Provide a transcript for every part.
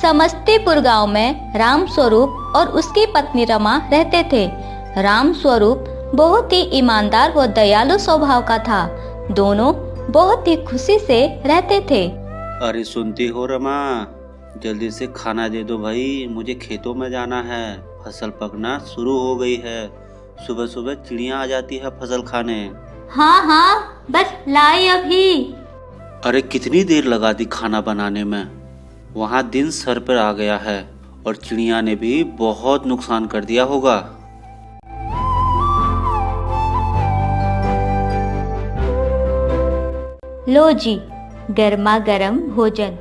समस्तीपुर गांव में राम स्वरूप और उसकी पत्नी रमा रहते थे। राम स्वरूप बहुत ही ईमानदार व दयालु स्वभाव का था। दोनों बहुत ही खुशी से रहते थे। अरे सुनती हो रमा, जल्दी से खाना दे दो भाई, मुझे खेतों में जाना है। फसल पकना शुरू हो गई है। सुबह सुबह चिड़िया आ जाती है फसल खाने। हाँ हाँ, बस लाई अभी। अरे कितनी देर लगा दी खाना बनाने में। वहाँ दिन सर पर आ गया है और चिड़िया ने भी बहुत नुकसान कर दिया होगा। लो जी, गर्मा गर्म भोजन।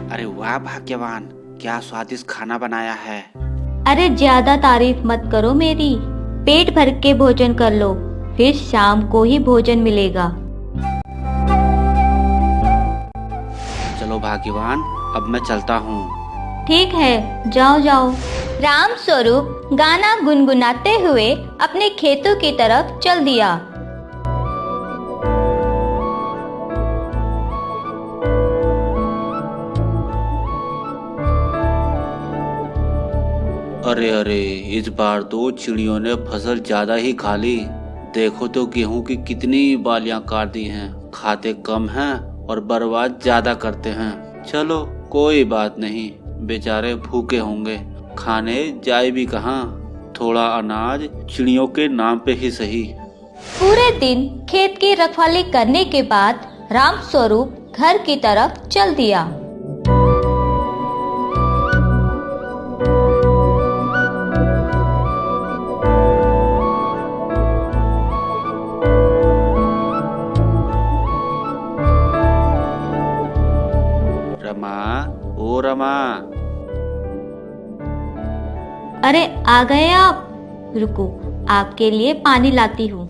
अरे वाह भाग्यवान, क्या स्वादिष्ट खाना बनाया है। अरे ज्यादा तारीफ मत करो मेरी, पेट भर के भोजन कर लो, फिर शाम को ही भोजन मिलेगा। चलो भाग्यवान, अब मैं चलता हूँ। ठीक है, जाओ जाओ। राम स्वरूप गाना गुनगुनाते हुए अपने खेतों की तरफ चल दिया। अरे अरे, इस बार तो चिड़ियों ने फसल ज्यादा ही खा ली। देखो तो गेहूं की कितनी बालियां काट दी हैं। खाते कम हैं और बर्बाद ज्यादा करते हैं। चलो कोई बात नहीं, बेचारे भूखे होंगे, खाने जाए भी कहाँ। थोड़ा अनाज चिड़ियों के नाम पे ही सही। पूरे दिन खेत की रखवाली करने के बाद राम स्वरूप घर की तरफ चल दिया। रमा, ओ रमा। अरे आ गए आप, रुको आपके लिए पानी लाती हूँ।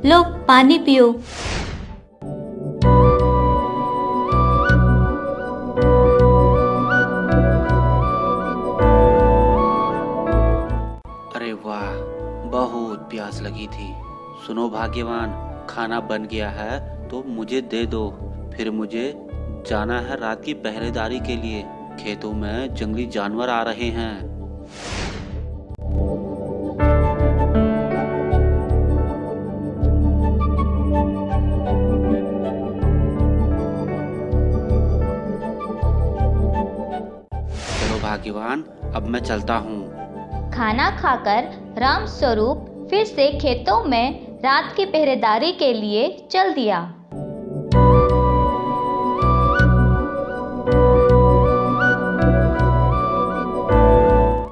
लो पानी पियो। अरे वाह, बहुत प्यास लगी थी। सुनो भाग्यवान, खाना बन गया है तो मुझे दे दो। फिर मुझे जाना है रात की पहरेदारी के लिए। खेतों में जंगली जानवर आ रहे हैं। चलो भाग्यवान, अब मैं चलता हूँ। खाना खाकर राम स्वरूप फिर से खेतों में रात की पहरेदारी के लिए चल दिया।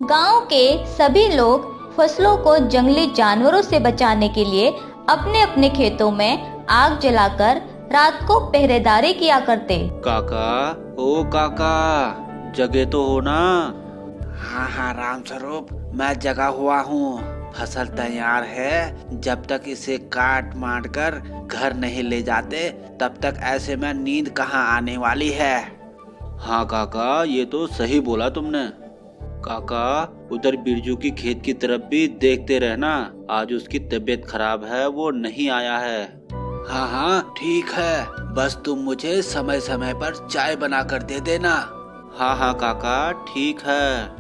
गांव के सभी लोग फसलों को जंगली जानवरों से बचाने के लिए अपने अपने खेतों में आग जलाकर रात को पहरेदारी किया करते। काका, ओ काका, जगे तो हो ना? हाँ हाँ राम स्वरूप, मैं जगा हुआ हूँ। फसल तैयार है। जब तक इसे काट मार कर घर नहीं ले जाते, तब तक ऐसे में नींद कहाँ आने वाली है। हाँ काका, ये तो सही बोला तुमने। काका, उधर बिरजू की खेत की तरफ भी देखते रहना। आज उसकी तबीयत खराब है, वो नहीं आया है। हाँ हाँ ठीक है, बस तुम मुझे समय समय पर चाय बना कर दे देना। हाँ हाँ काका, ठीक है।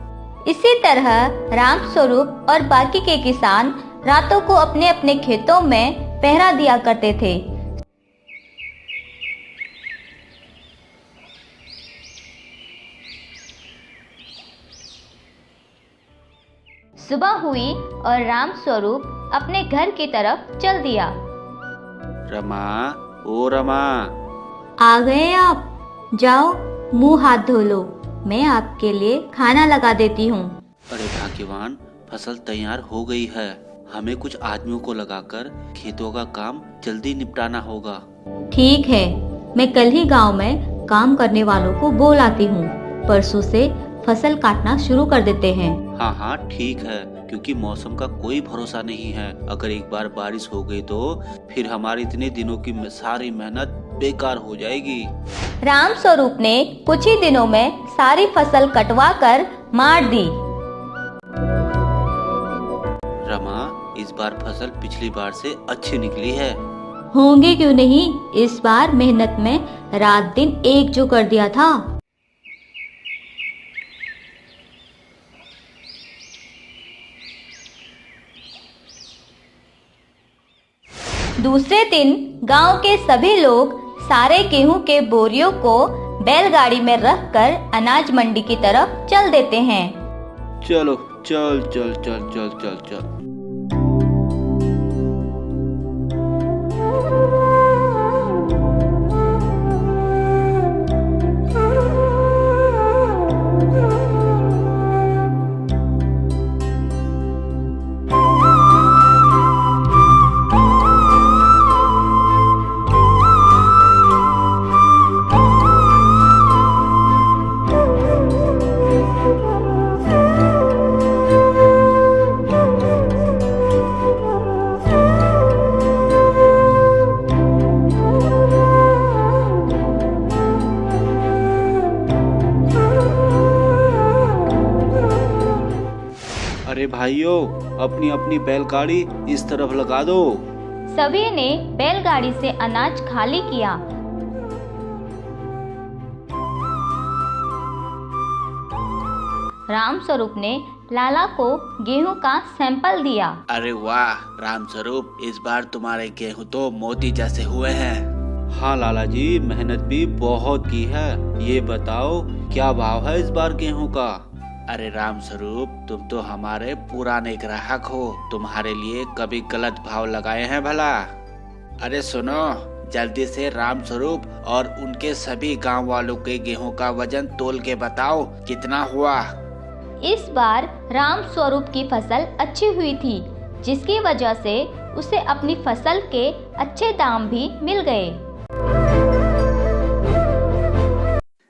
इसी तरह राम स्वरूप और बाकी के किसान रातों को अपने अपने खेतों में पहरा दिया करते थे। सुबह हुई और राम स्वरूप अपने घर की तरफ चल दिया। रमा, ओ रमा। आ गए आप, जाओ मुंह हाथ धो लो, मैं आपके लिए खाना लगा देती हूँ। अरे भाग्यवान, फसल तैयार हो गई है। हमें कुछ आदमियों को लगाकर खेतों का काम जल्दी निपटाना होगा। ठीक है, मैं कल ही गांव में काम करने वालों को बोल आती हूँ। परसों से फसल काटना शुरू कर देते हैं। हाँ हाँ ठीक है, क्योंकि मौसम का कोई भरोसा नहीं है। अगर एक बार बारिश हो गई तो फिर हमारी इतने दिनों की सारी मेहनत बेकार हो जाएगी। राम स्वरूप ने कुछ ही दिनों में सारी फसल कटवा कर मार दी। रमा, इस बार फसल पिछली बार से अच्छी निकली है। होंगे क्यों नहीं, इस बार मेहनत में रात दिन एक जो कर दिया था। दूसरे दिन गांव के सभी लोग सारे गेहूं के बोरियों को बैलगाड़ी में रखकर अनाज मंडी की तरफ चल देते हैं। चलो चल चल चल चल चल चल। अरे भाइयों, अपनी अपनी बैलगाड़ी इस तरफ लगा दो। सभी ने बैलगाड़ी से अनाज खाली किया। राम स्वरूप ने लाला को गेहूं का सैंपल दिया। अरे वाह राम स्वरूप, इस बार तुम्हारे गेहूं तो मोती जैसे हुए हैं। हाँ लाला जी, मेहनत भी बहुत की है। ये बताओ क्या भाव है इस बार गेहूं का? अरे राम स्वरूप, तुम तो हमारे पुराने ग्राहक हो, तुम्हारे लिए कभी गलत भाव लगाए हैं भला? अरे सुनो, जल्दी से राम स्वरूप और उनके सभी गांव वालों के गेहूं का वजन तोल के बताओ कितना हुआ। इस बार राम स्वरूप की फसल अच्छी हुई थी, जिसकी वजह से उसे अपनी फसल के अच्छे दाम भी मिल गए।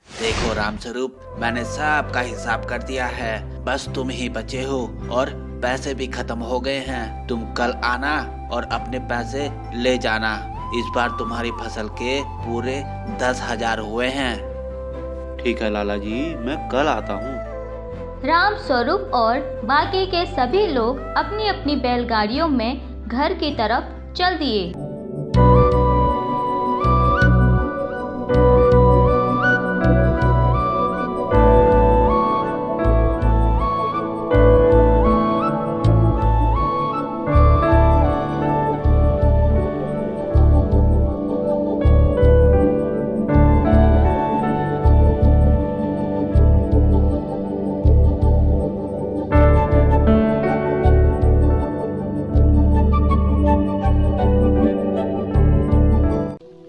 देखो राम स्वरूप, मैंने सब का हिसाब कर दिया है, बस तुम ही बचे हो और पैसे भी खत्म हो गए हैं। तुम कल आना और अपने पैसे ले जाना। इस बार तुम्हारी फसल के पूरे 10,000 हुए हैं। ठीक है लाला जी, मैं कल आता हूँ। राम स्वरूप और बाकी के सभी लोग अपनी अपनी बैलगाड़ियों में घर की तरफ चल दिए।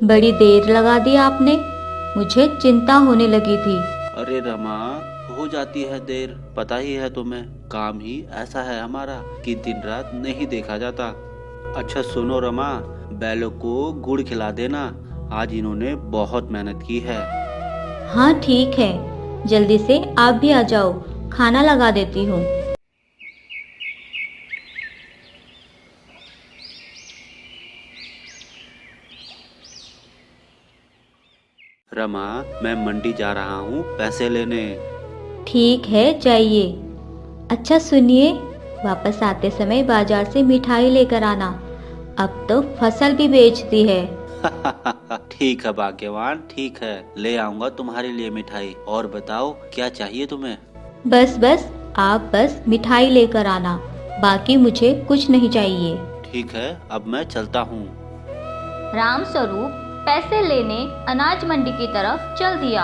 बड़ी देर लगा दी आपने, मुझे चिंता होने लगी थी। अरे रमा, हो जाती है देर, पता ही है तुम्हें। काम ही ऐसा है हमारा कि दिन रात नहीं देखा जाता। अच्छा सुनो रमा, बैलों को गुड़ खिला देना, आज इन्होंने बहुत मेहनत की है। हाँ ठीक है, जल्दी से आप भी आ जाओ, खाना लगा देती हूँ। रमा, मैं मंडी जा रहा हूँ पैसे लेने। ठीक है, जाइए। अच्छा सुनिए, वापस आते समय बाजार से मिठाई लेकर आना, अब तो फसल भी बेच दी है। ठीक है भाग्यवान, ठीक है, ले आऊंगा तुम्हारे लिए मिठाई। और बताओ क्या चाहिए तुम्हें? बस बस, आप बस मिठाई लेकर आना, बाकी मुझे कुछ नहीं चाहिए। ठीक है, अब मैं चलता हूँ। राम स्वरूप पैसे लेने अनाज मंडी की तरफ चल दिया।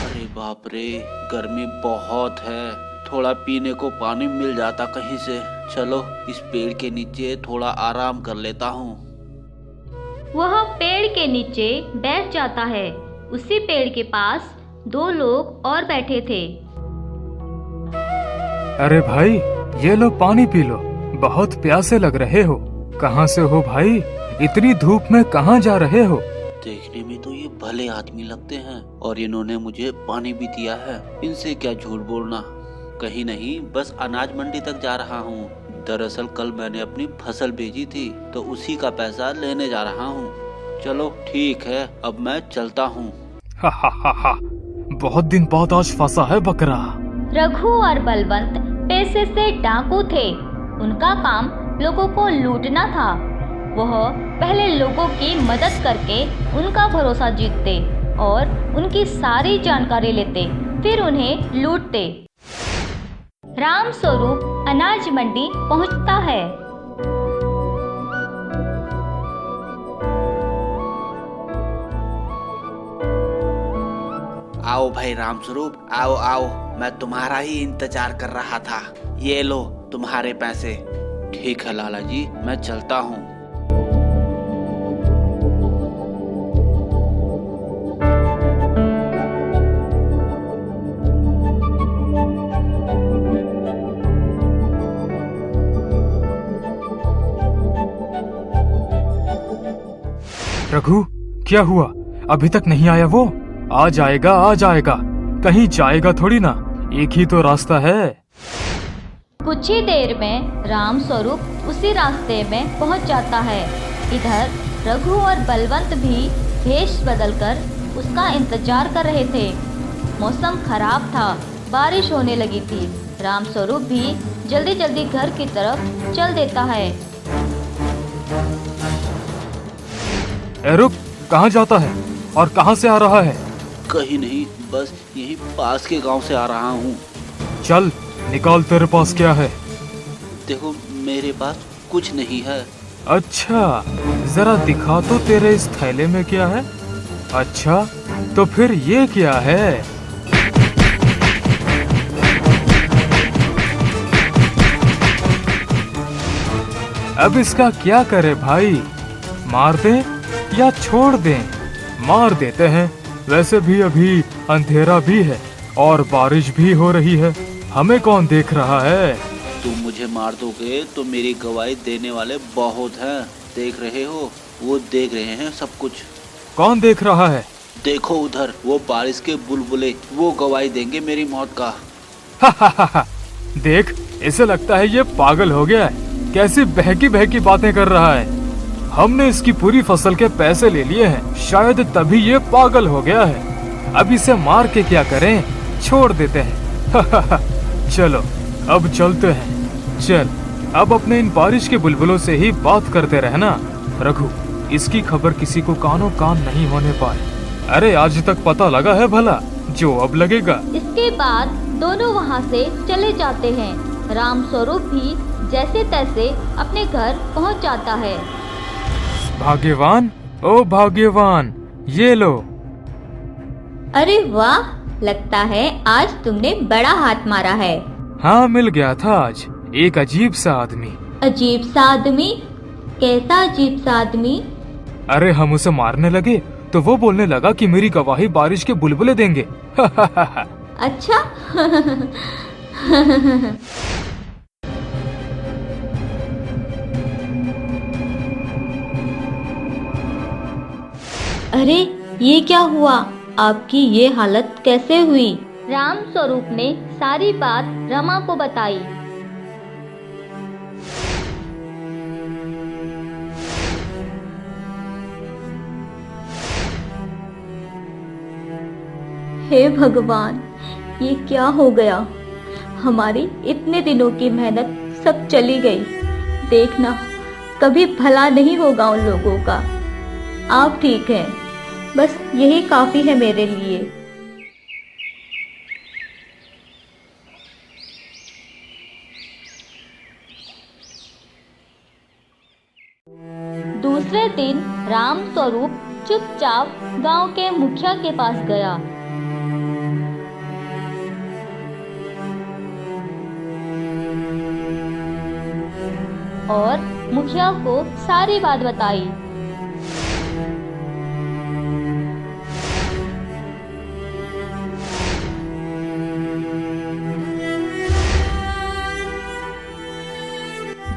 अरे बाप रे, गर्मी बहुत है, थोड़ा पीने को पानी मिल जाता कहीं से। चलो इस पेड़ के नीचे थोड़ा आराम कर लेता हूँ। वह पेड़ के नीचे बैठ जाता है। उसी पेड़ के पास 2 लोग और बैठे थे। अरे भाई, ये लो पानी पी लो, बहुत प्यासे लग रहे हो। कहाँ से हो भाई, इतनी धूप में कहाँ जा रहे हो? देखने में तो ये भले आदमी लगते हैं और इन्होंने मुझे पानी भी दिया है, इनसे क्या झूठ बोलना। कहीं नहीं, बस अनाज मंडी तक जा रहा हूँ। दरअसल कल मैंने अपनी फसल बेची थी तो उसी का पैसा लेने जा रहा हूँ। चलो ठीक है, अब मैं चलता हूँ। हा हा हा हा, बहुत दिन बाद आज फंसा है बकरा। रघु और बलवंत पेशे से डाकू थे। उनका काम लोगों को लूटना था। वह पहले लोगों की मदद करके उनका भरोसा जीतते और उनकी सारी जानकारी लेते, फिर उन्हें लूटते। राम स्वरूप अनाज मंडी पहुंचता है। आओ भाई रामस्वरूप, आओ आओ, मैं तुम्हारा ही इंतजार कर रहा था। ये लो तुम्हारे पैसे। ठीक है लाला जी, मैं चलता हूँ। रघु, क्या हुआ? अभी तक नहीं आया वो? आ जाएगा आ जाएगा, कहीं जाएगा थोड़ी ना, एक ही तो रास्ता है। कुछ ही देर में राम स्वरूप उसी रास्ते में पहुंच जाता है। इधर रघु और बलवंत भी भेष बदलकर उसका इंतजार कर रहे थे। मौसम खराब था, बारिश होने लगी थी। राम स्वरूप भी जल्दी जल्दी घर की तरफ चल देता है। ए रुक, कहाँ जाता है और कहाँ से आ रहा है? कहीं नहीं, बस यहीं पास के गांव से आ रहा हूँ। चल निकाल, तेरे पास क्या है? देखो, मेरे पास कुछ नहीं है। अच्छा, जरा दिखा तो तेरे इस थैले में क्या है। अच्छा, तो फिर ये क्या है? अब इसका क्या करे भाई? मार दे या छोड़ दें? मार देते हैं। वैसे भी अभी अंधेरा भी है और बारिश भी हो रही है, हमें कौन देख रहा है? तुम मुझे मार दोगे तो मेरी गवाही देने वाले बहुत हैं। देख रहे हो, वो देख रहे हैं सब कुछ। कौन देख रहा है? देखो उधर, वो बारिश के बुलबुले, वो गवाही देंगे मेरी मौत का। देख, इसे लगता है ये पागल हो गया है। कैसी बहकी बहकी बातें कर रहा है। हमने इसकी पूरी फसल के पैसे ले लिए हैं, शायद तभी ये पागल हो गया है। अब इसे मार के क्या करें, छोड़ देते हैं। चलो अब चलते हैं। चल, अब अपने इन बारिश के बुलबुलों से ही बात करते रहना। रघु, इसकी खबर किसी को कानों कान नहीं होने पाए। अरे आज तक पता लगा है भला, जो अब लगेगा। इसके बाद दोनों वहां से चले जाते हैं। राम स्वरूप भी जैसे तैसे अपने घर पहुंच जाता है। भाग्यवान, ओ भाग्यवान, ये लो। अरे वाह, लगता है आज तुमने बड़ा हाथ मारा है। हाँ, मिल गया था आज एक अजीब सा आदमी। अजीब सा आदमी? कैसा अजीब सा आदमी? अरे हम उसे मारने लगे तो वो बोलने लगा कि मेरी गवाही बारिश के बुलबुले देंगे। अच्छा। अरे ये क्या हुआ? आपकी ये हालत कैसे हुई? राम स्वरूप ने सारी बात रमा को बताई। हे भगवान, ये क्या हो गया? हमारी इतने दिनों की मेहनत सब चली गई। देखना, कभी भला नहीं होगा उन लोगों का। आप ठीक हैं, बस यही काफी है मेरे लिए। दूसरे दिन राम स्वरूप चुपचाप गांव के मुखिया के पास गया। और मुखिया को सारी बात बताई।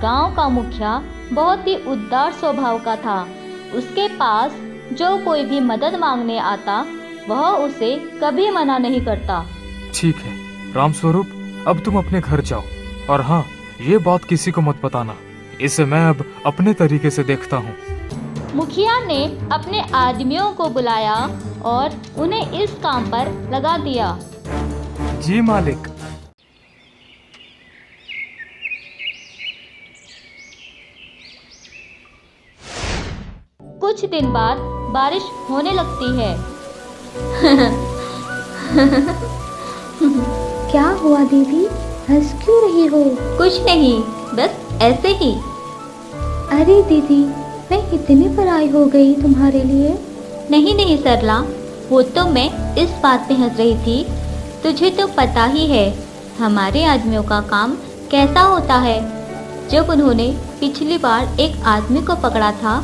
गांव का मुखिया बहुत ही उदार स्वभाव का था। उसके पास जो कोई भी मदद मांगने आता, वह उसे कभी मना नहीं करता। ठीक है राम स्वरूप, अब तुम अपने घर जाओ, और हाँ, ये बात किसी को मत बताना। इसे मैं अब अपने तरीके से देखता हूँ। मुखिया ने अपने आदमियों को बुलाया और उन्हें इस काम पर लगा दिया। जी मालिक। कुछ दिन बाद बारिश होने लगती है। क्या हुआ दीदी, हंस क्यों रही हो? कुछ नहीं, बस ऐसे ही। अरे दीदी, मैं इतनी पराई हो गई तुम्हारे लिए। नहीं सरला, वो तो मैं इस बात पे हंस रही थी। तुझे तो पता ही है हमारे आदमियों का काम कैसा होता है। जब उन्होंने पिछली बार एक आदमी को पकड़ा था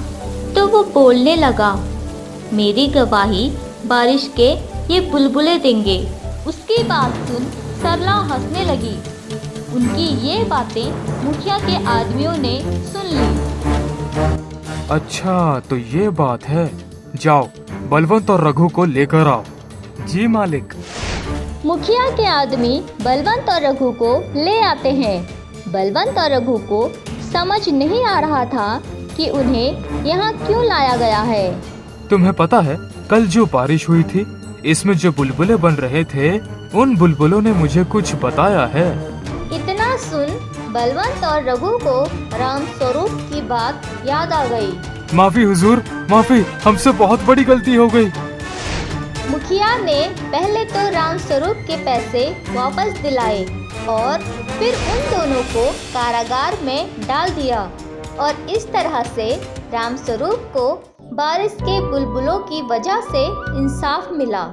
तो वो बोलने लगा, मेरी गवाही बारिश के ये बुलबुले देंगे। उसकी बात सुन सरला हंसने लगी। उनकी ये बातें मुखिया के आदमियों ने सुन ली। अच्छा, तो ये बात है। जाओ, बलवंत और रघु को लेकर आओ। जी मालिक। मुखिया के आदमी बलवंत और रघु को ले आते हैं। बलवंत और रघु को समझ नहीं आ रहा था कि उन्हें यहाँ क्यों लाया गया है। तुम्हें पता है, कल जो बारिश हुई थी, इसमें जो बुलबुले बन रहे थे, उन बुलबुलों ने मुझे कुछ बताया है। इतना सुन बलवंत और रघु को राम स्वरूप की बात याद आ गई। माफी हुजूर, माफी, हमसे बहुत बड़ी गलती हो गई। मुखिया ने पहले तो राम स्वरूप के पैसे वापस दिलाए और फिर उन दोनों को कारागार में डाल दिया, और इस तरह से राम स्वरूप को बारिश के बुलबुलों की वजह से इंसाफ मिला।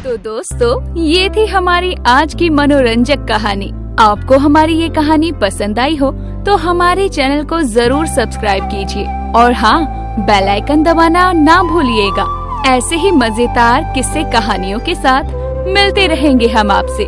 तो दोस्तों, ये थी हमारी आज की मनोरंजक कहानी। आपको हमारी ये कहानी पसंद आई हो तो हमारे चैनल को जरूर सब्सक्राइब कीजिए, और हाँ, बेल आइकन दबाना ना भूलिएगा। ऐसे ही मजेदार किस्से कहानियों के साथ मिलते रहेंगे हम आपसे।